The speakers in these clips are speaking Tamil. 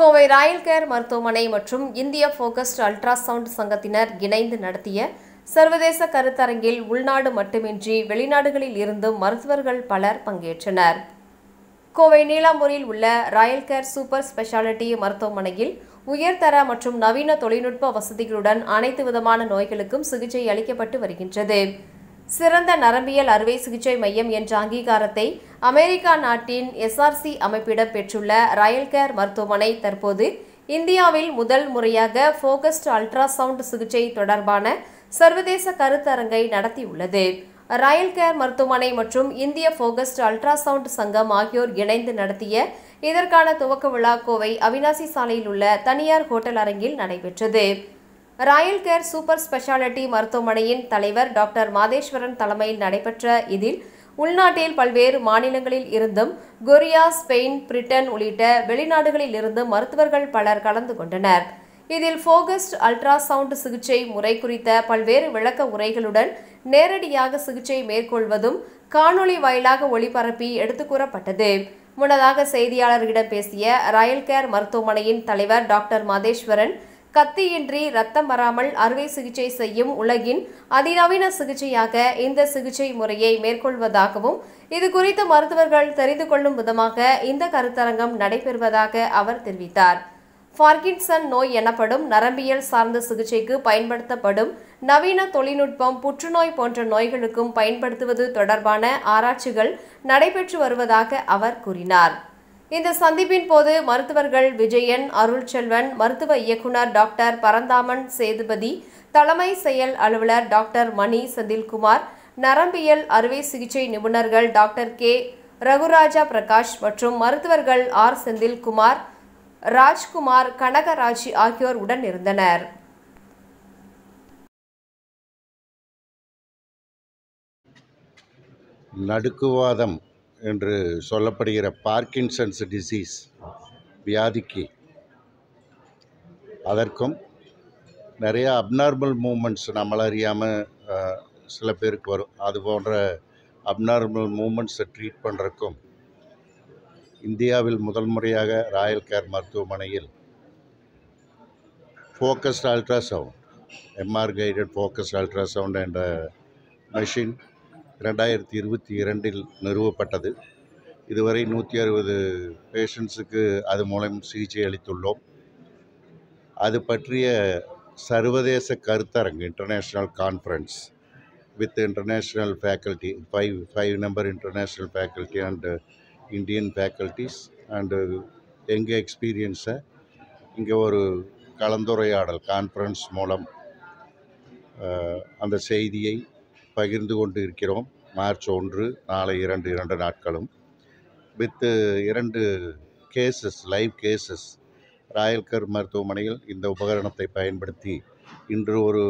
கோவை ராயல் கேர் மருத்துவமனை மற்றும் இந்திய ஃபோகஸ்ட் அல்ட்ராசவுண்ட் சங்கத்தினர் இணைந்து நடத்திய சர்வதேச கருத்தரங்கில் உள்நாடு மட்டுமின்றி வெளிநாடுகளில் இருந்தும் மருத்துவர்கள் பலர் பங்கேற்றனர். கோவை நீலாம்பூரில் உள்ள ராயல் கேர் சூப்பர் ஸ்பெஷாலிட்டி மருத்துவமனையில் உயர்தர மற்றும் நவீன தொழில்நுட்ப வசதிகளுடன் அனைத்து விதமான நோய்களுக்கும் சிகிச்சை அளிக்கப்பட்டு வருகின்றது. சிறந்த நரம்பியல் அறுவை சிகிச்சை மையம் என்ற அங்கீகாரத்தை அமெரிக்கா நாட்டின் SRC அமைப்பிடம் பெற்றுள்ள ராயல் கேர் மருத்துவமனை தற்போது இந்தியாவில் முதல் முறையாக ஃபோகஸ்ட் அல்ட்ராசவுண்ட் சிகிச்சை தொடர்பான சர்வதேச கருத்தரங்கை நடத்தியுள்ளது. ராயல் கேர் மருத்துவமனை மற்றும் இந்திய ஃபோகஸ்ட் அல்ட்ராசவுண்ட் சங்கம் ஆகியோர் இணைந்து நடத்திய இதற்கான துவக்க விழா கோவை அவினாசி சாலையில் உள்ள தனியார் ஹோட்டல் அரங்கில் நடைபெற்றது. ராயல் கேர் சூப்பர் ஸ்பெஷாலிட்டி மருத்துவமனையின் தலைவர் டாக்டர் மாதேஸ்வரன் தலைமையில் நடைபெற்ற இதில் உள்நாட்டில் பல்வேறு மாநிலங்களில் இருந்தும் கொரியா, ஸ்பெயின், பிரிட்டன் உள்ளிட்ட வெளிநாடுகளில் இருந்தும் மருத்துவர்கள் பலர் கலந்து கொண்டனர். இதில் ஃபோகஸ்ட் அல்ட்ராசவுண்ட் சிகிச்சை முறை குறித்த பல்வேறு விளக்க உரைகளுடன் நேரடியாக சிகிச்சை மேற்கொள்வதும் காணொலி வாயிலாக ஒளிபரப்பி எடுத்துக்கூறப்பட்டது. முன்னதாக செய்தியாளர்களிடம் பேசிய ராயல் கேர் மருத்துவமனையின் தலைவர் டாக்டர் மாதேஸ்வரன், கத்தியின்றி ரத்தம் வராமல் அறுவை சிகிச்சை செய்யும் உலகின் அதிநவீன சிகிச்சையாக இந்த சிகிச்சை முறையை மேற்கொள்வதாகவும் இது குறித்து மருத்துவர்கள் தெரிந்து கொள்ளும் விதமாக இந்த கருத்தரங்கம் நடைபெறுவதாக அவர் தெரிவித்தார். பார்க்கின்சன் நோய் எனப்படும் நரம்பியல் சார்ந்த சிகிச்சைக்கு பயன்படுத்தப்படும் நவீன தொழில்நுட்பம் புற்றுநோய் போன்ற நோய்களுக்கும் பயன்படுத்துவது தொடர்பான ஆராய்ச்சிகள் நடைபெற்று வருவதாக அவர் கூறினார். இந்த சந்திப்பின் போது மருத்துவர்கள் விஜயன், அருள்செல்வன், மருத்துவ இயக்குனர் டாக்டர் பரந்தாமன் சேதுபதி, தலைமை செயல் அலுவலர் டாக்டர் மணி செந்தில்குமார், நரம்பியல் அறுவை சிகிச்சை நிபுணர்கள் டாக்டர் கே ரகுராஜா பிரகாஷ் மற்றும் மருத்துவர்கள் R செந்தில்குமார், ராஜ்குமார், கனகராஜ் ஆகியோர் உடன் இருந்தனர். நடுக்குவாதம் என்று சொல்லப்படுகிற பார்க்கின்சன்ஸ் டிசீஸ் வியாதிக்கு அதற்கும் நிறைய அப்நார்மல் மூமெண்ட்ஸ் நம்மள அறியாமல் சில பேருக்கு வரும். அது போன்ற அப்நார்மல் மூமெண்ட்ஸை ட்ரீட் பண்ணுறக்கும் இந்தியாவில் முதல் முறையாக ராயல் கேர் மருத்துவமனையில் focused ultrasound MR guided focused ultrasound என்ற மெஷின் 2022 நிறுவப்பட்டது. இதுவரை 160 பேஷண்ட்ஸுக்கு அது மூலம் சிகிச்சை அளித்துள்ளோம். அது பற்றிய சர்வதேச கருத்தரங்கு international conference with international faculty, 5 number international faculty and Indian faculties and எங்கள் எக்ஸ்பீரியன்ஸை இங்கே ஒரு கலந்துரையாடல் கான்ஃபரன்ஸ் மூலம் அந்த செய்தியை பகிர்ந்து கொண்டு இருக்கிறோம். மார்ச் 1, நாளை 2 நாட்களும் with 2 cases, live cases. Royal care மருத்துவமனையில் இந்த உபகரணத்தை பயன்படுத்தி இன்று ஒரு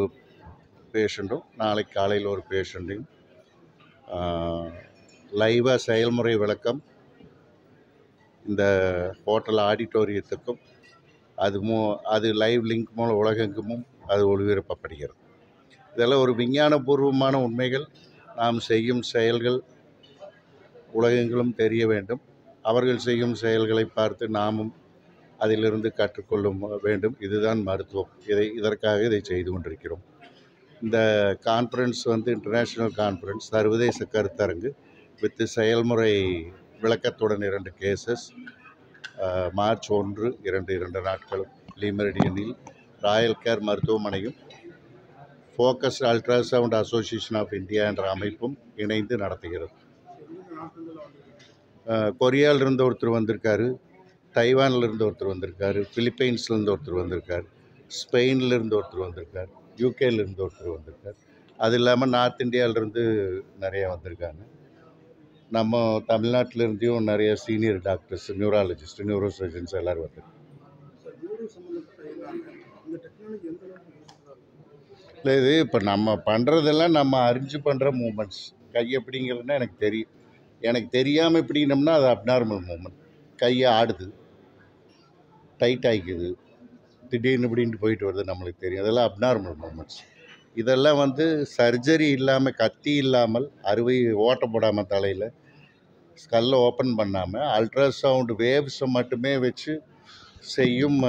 பேஷண்ட்டும் நாளை காலையில் ஒரு பேஷண்ட்டையும் லைவாக செயல்முறை விளக்கம் இந்த ஹோட்டல் ஆடிட்டோரியத்துக்கும் அது லைவ் லிங்க் மூலம் உலகெங்குமும் அது ஒளிபரப்பப்படுகிறது. இதெல்லாம் ஒரு விஞ்ஞானபூர்வமான உண்மைகள். நாம் செய்யும் செயல்கள் உலகெங்கிலும் தெரிய வேண்டும். அவர்கள் செய்யும் செயல்களை பார்த்து நாமும் அதிலிருந்து கற்றுக்கொள்ள வேண்டும். இதுதான் மருத்துவம். இதற்காக இதை செய்து கொண்டிருக்கிறோம். இந்த கான்ஃபரன்ஸ் இன்டர்நேஷ்னல் கான்ஃபரன்ஸ், சர்வதேச கருத்தரங்கு வித் செயல்முறை விளக்கத்துடன் 2 கேசஸ். மார்ச் 1, 2 நாட்களும் லீமெரிடியனில் ராயல் கேர் மருத்துவமனையும் focused ultrasound association of India என்ற அமைப்பும் இணைந்து நடத்துகிறது. கொரியாவிலிருந்து ஒருத்தர் வந்திருக்காரு, தைவானிலிருந்து ஒருத்தர் வந்திருக்காரு, பிலிப்பைன்ஸ்லேருந்து ஒருத்தர் வந்திருக்கார், ஸ்பெயின்லேருந்து ஒருத்தர் வந்திருக்கார், யூகேலேருந்து ஒருத்தர் வந்திருக்கார். அது இல்லாமல் நார்த் இந்தியாவிலேருந்து நிறையா வந்திருக்காங்க. நம்ம தமிழ்நாட்டிலேருந்தையும் நிறைய senior doctors, neurologist, neuro surgeons எல்லோரும் வந்திருக்காங்க. இல்லை, இது இப்போ நம்ம பண்ணுறதெல்லாம் நம்ம அறிஞ்சு பண்ணுற மூமெண்ட்ஸ். கை எப்படிங்கிறதுனா எனக்கு தெரியாமல் எப்படினோம்னா அது அப்நார்மல் மூமெண்ட். கையை ஆடுது, டைட் ஆகிக்குது, திடீர்னு இப்படின்ட்டு போயிட்டு வருது, நம்மளுக்கு தெரியும். அதெல்லாம் அப்நார்மல் மூமெண்ட்ஸ். இதெல்லாம் சர்ஜரி இல்லாமல், கத்தி இல்லாமல், அறுவை ஓட்ட போடாமல், தலையில் ஸ்கல்லை ஓப்பன் பண்ணாமல் அல்ட்ராசவுண்ட் வேவ்ஸை மட்டுமே வச்சு செய்யும்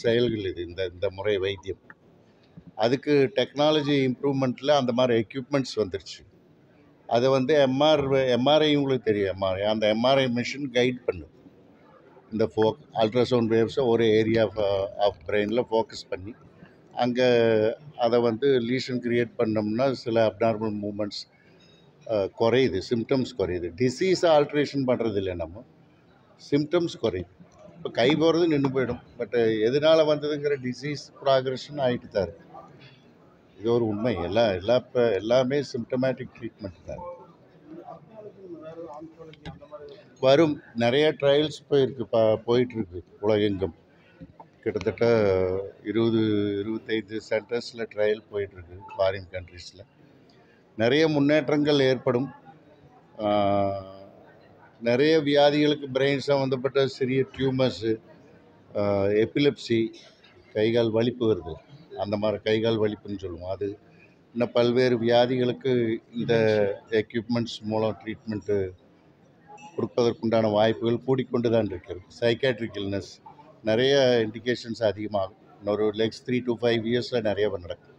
செயல்கள் இது இந்த இந்த முறை வைத்தியம். அதுக்கு டெக்னாலஜி இம்ப்ரூவ்மெண்ட்டில் அந்த மாதிரி எக்யூப்மெண்ட்ஸ் வந்துருச்சு. அதை வந்து எம்ஆர்ஐ உங்களுக்கு தெரியும். அந்த எம்ஆர்ஐ மிஷின் கைட் பண்ணும். இந்த அல்ட்ராசவுண்ட் வேவ்ஸை ஒரு ஏரியா ஆஃப் பிரெயினில் ஃபோக்கஸ் பண்ணி அங்கே அதை வந்து லீஷன் கிரியேட் பண்ணோம்னா சில அப்நார்மல் மூமெண்ட்ஸ் குறையுது, சிம்டம்ஸ் குறையுது. டிசீஸை ஆல்ட்ரேஷன் பண்ணுறது இல்லை, நம்ம சிம்டம்ஸ் குறையுது. இப்போ கை போகிறது நின்று போயிடும், பட் எதனால் வந்ததுங்கிற டிசீஸ் ப்ராக்ரெஷன் ஆகிட்டு தான் இருக்குது. இது ஒரு உண்மை. எல்லாமே சிம்டமேட்டிக் ட்ரீட்மெண்ட் தான். வரும் நிறைய ட்ரையல்ஸ் போயிட்டுருக்கு உலகெங்கும். கிட்டத்தட்ட 20-25 சென்டர்ஸில் ட்ரையல் போயிட்டுருக்கு ஃபாரின் கண்ட்ரீஸில். நிறைய முன்னேற்றங்கள் ஏற்படும். நிறைய வியாதிகளுக்கு பிரெயின் சம்மந்தப்பட்ட சிறிய டியூமர்ஸு, எபிலெப்சி, கைகால் வலிப்பு வருது, அந்த மாதிரி கைகால் வலிப்புன்னு சொல்லுவோம், அது இன்னும் பல்வேறு வியாதிகளுக்கு இந்த எக்யூப்மெண்ட்ஸ் மூலம் ட்ரீட்மெண்ட்டு கொடுப்பதற்குண்டான வாய்ப்புகள் கூடிக்கொண்டு தான் இருக்கிறது. சைக்காட்ரிக் இல்னஸ் நிறைய இண்டிகேஷன்ஸ் அதிகமாகும். இன்னொரு 3 to 5 இயர்ஸில் நிறைய நடக்கும்.